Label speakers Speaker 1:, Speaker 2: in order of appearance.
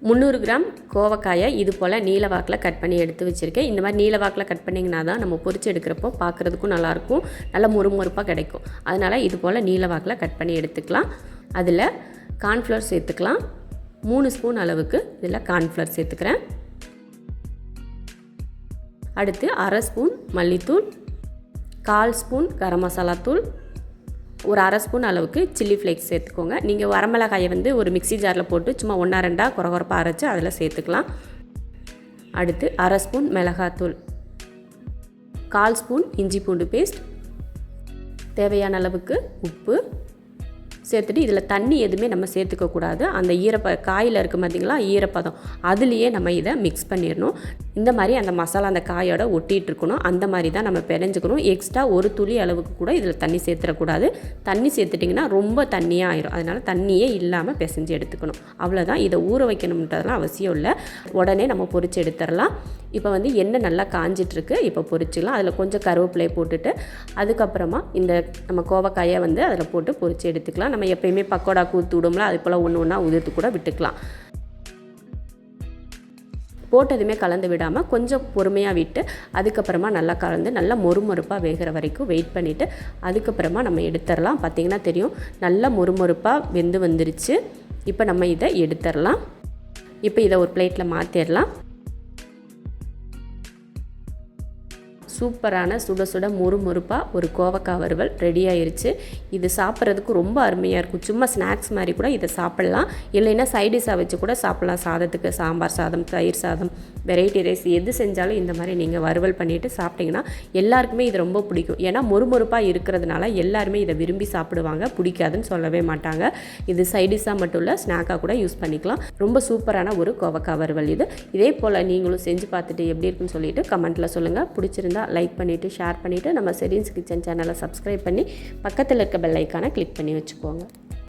Speaker 1: 300 gram கோவக்காயை இது போல் நீல வாக்கில் கட் பண்ணி எடுத்து வச்சுருக்கேன். இந்த மாதிரி நீல வாக்கில் கட் பண்ணிங்கன்னா தான் நம்ம பொரிச்சு எடுக்கிறப்போ பார்க்குறதுக்கும் நல்லாயிருக்கும், நல்லா முறுமுறுப்பாக கிடைக்கும். அதனால் இது போல் நீல வாக்கில் கட் பண்ணி எடுத்துக்கலாம். அதில் கார்ன்ஃப்ளவர் சேர்த்துக்கலாம். 3 ஸ்பூன் அளவுக்கு இதில் கார்ன்ஃப்ளவர் சேர்த்துக்கிறேன். அடுத்து அரை ஸ்பூன் மல்லித்தூள், 1/4 ஸ்பூன் கரம் மசாலா தூள், ஒரு அரை ஸ்பூன் அளவுக்கு சில்லி ஃப்ளேக்ஸ் சேர்த்துக்கோங்க. நீங்கள் வரமிளகாயை வந்து ஒரு மிக்ஸி ஜாரில் போட்டு சும்மா 1-2 குறகுறப்பாக அரைச்சி அதில் சேர்த்துக்கலாம். அடுத்து அரை ஸ்பூன் மிளகாத்தூள், 1/4 ஸ்பூன் இஞ்சி பூண்டு பேஸ்ட், தேவையான அளவுக்கு உப்பு சேர்த்துட்டு இதில் தண்ணி எதுவுமே நம்ம சேர்த்துக்கக்கூடாது. அந்த காயில் இருக்குது பார்த்திங்களா, ஈரப்பதம் அதுலேயே நம்ம இதை மிக்ஸ் பண்ணிடணும். இந்த மாதிரி அந்த மசாலா அந்த காயோட ஒட்டிகிட்டு இருக்கணும். அந்த மாதிரி தான் நம்ம பிணைஞ்சிக்கணும். எக்ஸ்ட்ரா ஒரு துளி அளவுக்கு கூட இதில் தண்ணி சேர்த்துடக்கூடாது. தண்ணி சேர்த்துட்டிங்கன்னா ரொம்ப தண்ணியாக ஆயிரும். அதனால் தண்ணியே இல்லாமல் பிசைஞ்சு எடுத்துக்கணும். அவ்வளோதான். இதை ஊற வைக்கணுன்றதெல்லாம் அவசியம் இல்லை. உடனே நம்ம பொரிச்சு எடுத்துடலாம். இப்போ வந்து எண்ணெய் நல்லா காஞ்சிட்ருக்கு. இப்போ பொரிச்சிக்கலாம். அதில் கொஞ்சம் கருவேப்பிலையை போட்டுட்டு அதுக்கப்புறமா இந்த நம்ம கோவக்காயை வந்து அதில் போட்டு பொரிச்சு எடுத்துக்கலாம். நம்ம எப்பயுமே பக்கோடா ஊற்றி விடும்ல, அது போல் ஒன்று ஒன்றா உதிர்த்து கூட விட்டுக்கலாம். போட்டதுமே கலந்து விடாமல் கொஞ்சம் பொறுமையாக விட்டு அதுக்கப்புறமா நல்லா கலந்து நல்லா மொறுமொறுப்பாக வேகிற வரைக்கும் வெயிட் பண்ணிவிட்டு அதுக்கப்புறமா நம்ம எடுத்துடலாம். பார்த்திங்கன்னா தெரியும், நல்லா மொறுமொறுப்பாக வெந்து வந்துருச்சு. இப்போ நம்ம இதை எடுத்துடலாம். இப்போ இதை ஒரு பிளேட்டில் மாற்றிடலாம். சூப்பரான சுட சுட முறுமுறுப்பாக ஒரு கோவக்காய் வறுவல் ரெடி ஆயிருச்சு. இது சாப்பிட்றதுக்கு ரொம்ப அருமையாக இருக்கும். சும்மா ஸ்நாக்ஸ் மாதிரி கூட இதை சாப்பிட்லாம். இல்லைன்னா சைடிஷாக வச்சு கூட சாப்பிட்லாம். சாதத்துக்கு சாம்பார் சாதம், தயிர் சாதம், வெரைட்டி ரைஸ் எது செஞ்சாலும் இந்த மாதிரி நீங்கள் வறுவல் பண்ணிவிட்டு சாப்பிட்டிங்கன்னா எல்லாருக்குமே இது ரொம்ப பிடிக்கும். ஏன்னா மொறுமொறுப்பாக இருக்கிறதுனால எல்லாருமே இதை விரும்பி சாப்பிடுவாங்க. பிடிக்காதுன்னு சொல்லவே மாட்டாங்க. இது சைடிஷாக மட்டும் இல்லை, ஸ்நாக்காக கூட யூஸ் பண்ணிக்கலாம். ரொம்ப சூப்பரான ஒரு கோவக்காய் வறுவல் இது. இதே போல் நீங்களும் செஞ்சு பார்த்துட்டு எப்படி இருக்குன்னு சொல்லிட்டு கமெண்ட்டில் சொல்லுங்கள். பிடிச்சிருந்தா லைக் பண்ணிவிட்டு ஷேர் பண்ணிவிட்டு நம்ம ஷெரின்ஸ் கிச்சன் சேனலை சப்ஸ்கிரைப் பண்ணி பக்கத்தில் இருக்க பெல் ஐக்கானை கிளிக் பண்ணி வச்சுக்கோங்க.